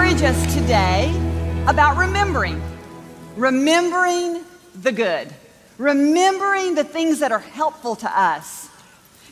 encourage us today about remembering the good, remembering the things that are helpful to us.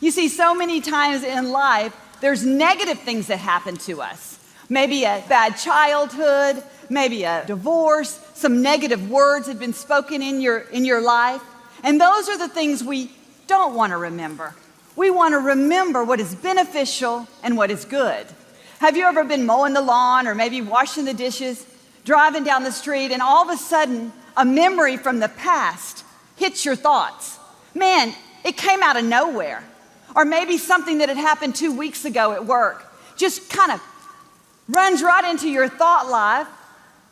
You see, so many times in life, there's negative things that happen to us. Maybe a bad childhood, maybe a divorce, some negative words have been spoken in your life. And those are the things we don't want to remember. We want to remember what is beneficial and what is good. Have you ever been mowing the lawn or maybe washing the dishes, driving down the street, and all of a sudden a memory from the past hits your thoughts? Man, it came out of nowhere. Or maybe something that had happened 2 weeks ago at work just kind of runs right into your thought life,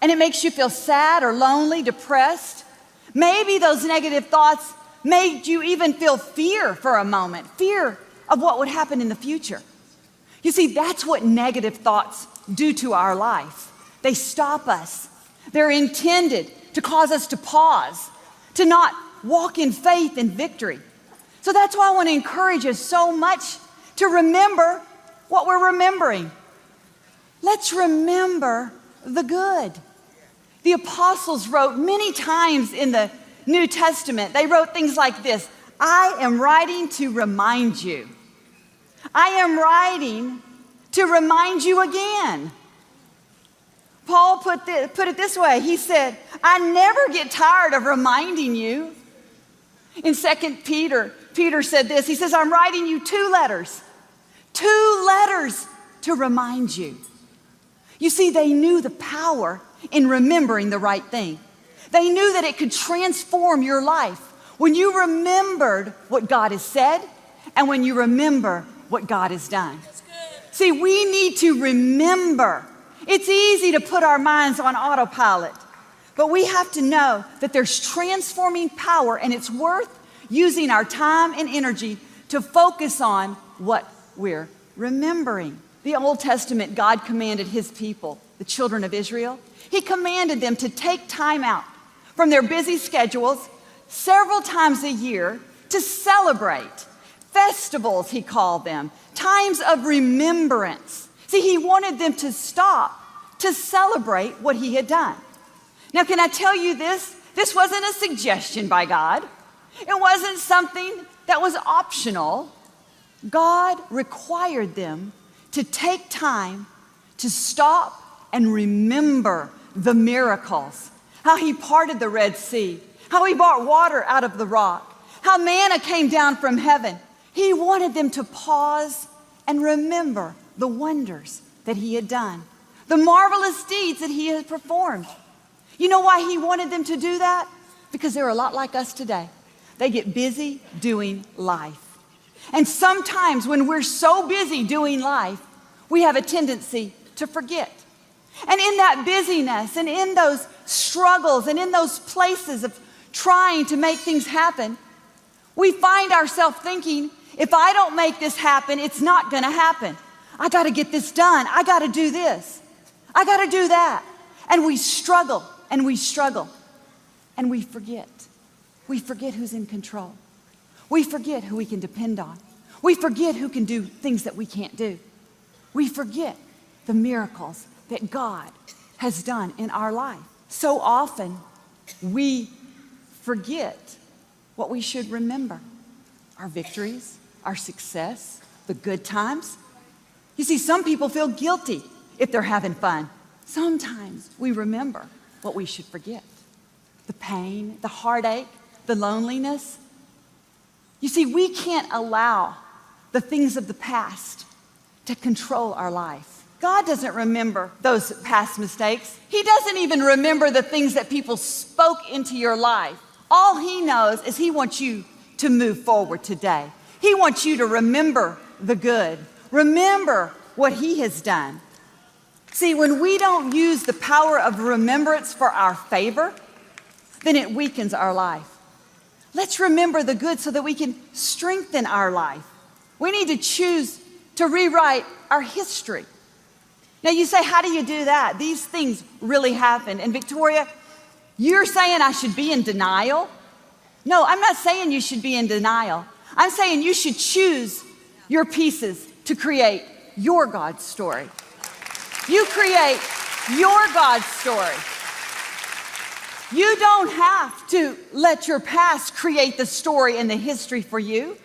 and it makes you feel sad or lonely, depressed. Maybe those negative thoughts made you even feel fear for a moment, fear of what would happen in the future. You see, that's what negative thoughts do to our life. They stop us. They're intended to cause us to pause, to not walk in faith and victory. So that's why I want to encourage us so much to remember what we're remembering. Let's remember the good. The apostles wrote many times in the New Testament, they wrote things like this: I am writing to remind you. I am writing to remind you again. Paul put it this way. He said, I never get tired of reminding you. In 2 Peter said this. He says, I'm writing you two letters to remind you. You see, they knew the power in remembering the right thing. They knew that it could transform your life when you remembered what God has said and when you remember what God has done. See, we need to remember. It's easy to put our minds on autopilot, but we have to know that there's transforming power, and it's worth using our time and energy to focus on what we're remembering. The Old Testament, God commanded his people, the children of Israel, he commanded them to take time out from their busy schedules several times a year to celebrate. Festivals, he called them, times of remembrance. See, he wanted them to stop to celebrate what he had done. Now, can I tell you this? This wasn't a suggestion by God. It wasn't something that was optional. God required them to take time to stop and remember the miracles, how he parted the Red Sea, how he brought water out of the rock, how manna came down from heaven. He wanted them to pause and remember the wonders that he had done, the marvelous deeds that he had performed. You know why he wanted them to do that? Because they're a lot like us today. They get busy doing life. And sometimes when we're so busy doing life, we have a tendency to forget. And in that busyness and in those struggles and in those places of trying to make things happen, we find ourselves thinking, if I don't make this happen, it's not going to happen. I got to get this done. I got to do this. I got to do that. And we struggle and we struggle and we forget. We forget who's in control. We forget who we can depend on. We forget who can do things that we can't do. We forget the miracles that God has done in our life. So often we forget what we should remember: our victories, our success, the good times. You see, some people feel guilty if they're having fun. Sometimes we remember what we should forget: the pain, the heartache, the loneliness. You see, we can't allow the things of the past to control our life. God doesn't remember those past mistakes. He doesn't even remember the things that people spoke into your life. All he knows is he wants you to move forward today. He wants you to remember the good. Remember what he has done. See, when we don't use the power of remembrance for our favor, then it weakens our life. Let's remember the good so that we can strengthen our life. We need to choose to rewrite our history. Now you say, how do you do that? These things really happen. And Victoria, you're saying I should be in denial? No, I'm not saying you should be in denial. I'm saying you should choose your pieces to create your God story. You create your God's story. You don't have to let your past create the story and the history for you.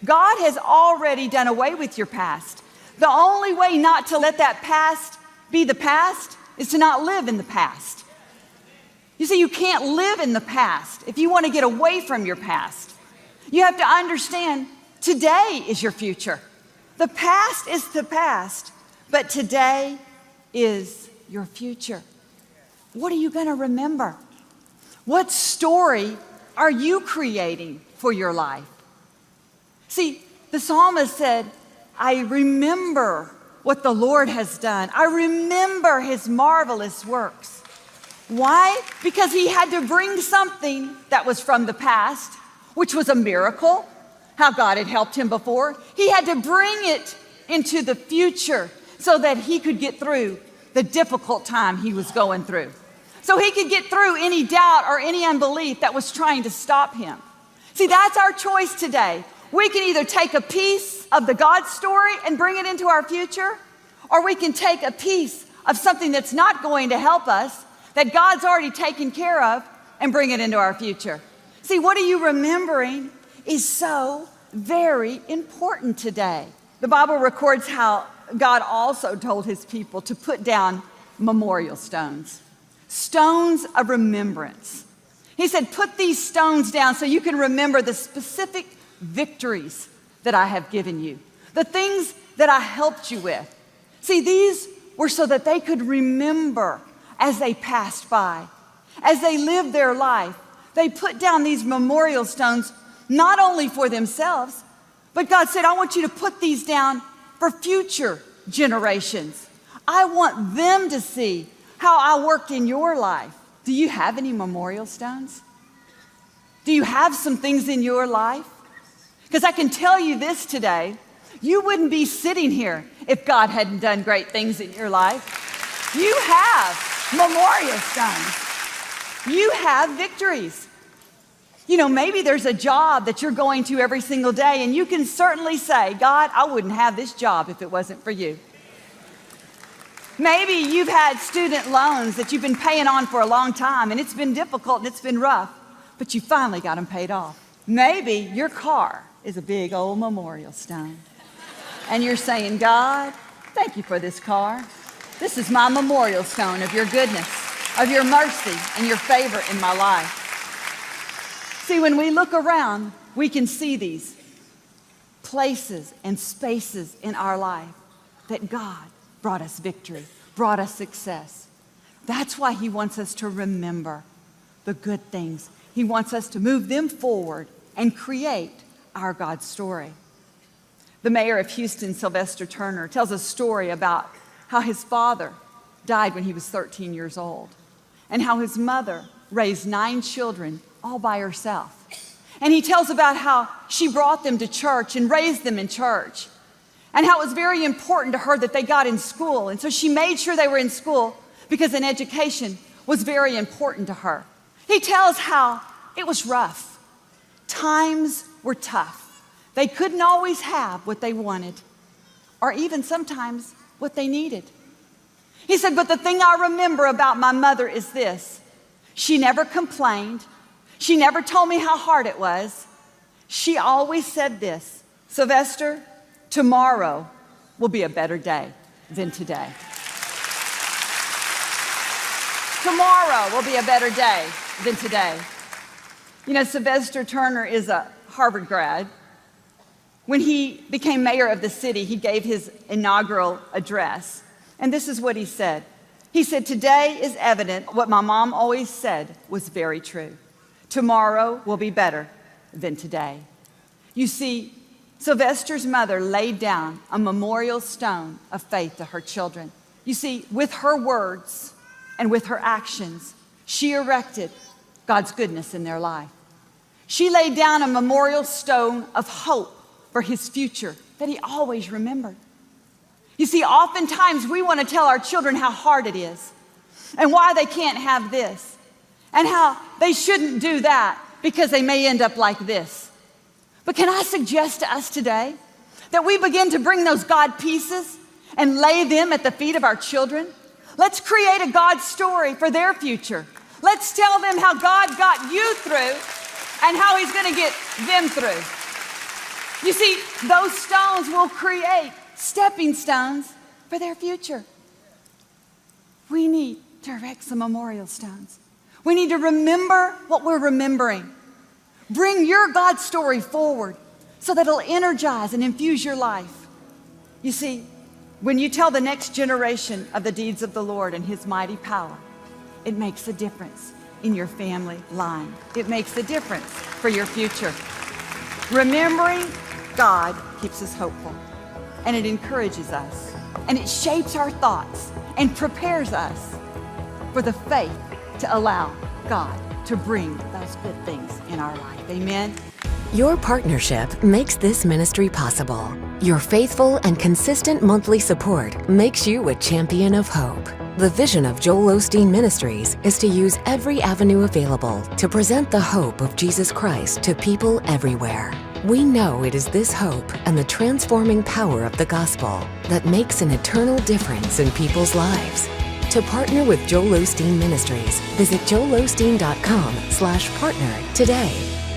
God has already done away with your past. The only way not to let that past be the past is to not live in the past. You see, you can't live in the past if you want to get away from your past. You have to understand today is your future. The past is the past, but today is your future. What are you going to remember? What story are you creating for your life? See, the psalmist said, I remember what the Lord has done. I remember his marvelous works. Why? Because he had to bring something that was from the past, which was a miracle, how God had helped him before. He had to bring it into the future so that he could get through the difficult time he was going through. So he could get through any doubt or any unbelief that was trying to stop him. See, that's our choice today. We can either take a piece of the God story and bring it into our future, or we can take a piece of something that's not going to help us, that God's already taken care of, and bring it into our future. See, what are you remembering is so very important today. The Bible records how God also told his people to put down memorial stones, stones of remembrance. He said, put these stones down so you can remember the specific victories that I have given you, the things that I helped you with. See, these were so that they could remember as they passed by, as they lived their life. They put down these memorial stones not only for themselves, but God said, I want you to put these down for future generations. I want them to see how I worked in your life. Do you have any memorial stones? Do you have some things in your life? Because I can tell you this today, you wouldn't be sitting here if God hadn't done great things in your life. You have memorial stones. You have victories. You know, maybe there's a job that you're going to every single day, and you can certainly say, God, I wouldn't have this job if it wasn't for you. Maybe you've had student loans that you've been paying on for a long time, and it's been difficult and it's been rough, but you finally got them paid off. Maybe your car is a big old memorial stone, and you're saying, God, thank you for this car. This is my memorial stone of your goodness, of your mercy, and your favor in my life. See, when we look around, we can see these places and spaces in our life that God brought us victory, brought us success. That's why he wants us to remember the good things. He wants us to move them forward and create our God story. The mayor of Houston, Sylvester Turner, tells a story about how his father died when he was 13 years old, and how his mother raised 9 children all by herself. And he tells about how she brought them to church and raised them in church, and how it was very important to her that they got in school. And so she made sure they were in school because an education was very important to her. He tells how it was rough. Times were tough. They couldn't always have what they wanted, or even sometimes what they needed. He said, but the thing I remember about my mother is this. She never complained. She never told me how hard it was. She always said this, Sylvester, tomorrow will be a better day than today. Tomorrow will be a better day than today. You know, Sylvester Turner is a Harvard grad. When he became mayor of the city, he gave his inaugural address. And this is what he said. He said, today is evident what my mom always said was very true. Tomorrow will be better than today. You see, Sylvester's mother laid down a memorial stone of faith to her children. You see, with her words and with her actions, she erected God's goodness in their life. She laid down a memorial stone of hope for his future that he always remembered. You see, oftentimes we want to tell our children how hard it is and why they can't have this and how they shouldn't do that because they may end up like this. But can I suggest to us today that we begin to bring those God pieces and lay them at the feet of our children? Let's create a God story for their future. Let's tell them how God got you through and how He's going to get them through. You see, those stones will create stepping stones for their future. We need to erect some memorial stones. We need to remember what we're remembering. Bring your God story forward so that it'll energize and infuse your life. You see, when you tell the next generation of the deeds of the Lord and His mighty power, it makes a difference in your family line. It makes a difference for your future. Remembering God keeps us hopeful, and it encourages us, and it shapes our thoughts and prepares us for the faith to allow God to bring those good things in our life. Amen. Your partnership makes this ministry possible. Your faithful and consistent monthly support makes you a champion of hope. The vision of Joel Osteen Ministries is to use every avenue available to present the hope of Jesus Christ to people everywhere. We know it is this hope and the transforming power of the gospel that makes an eternal difference in people's lives. To partner with Joel Osteen Ministries, visit joelosteen.com/partner today.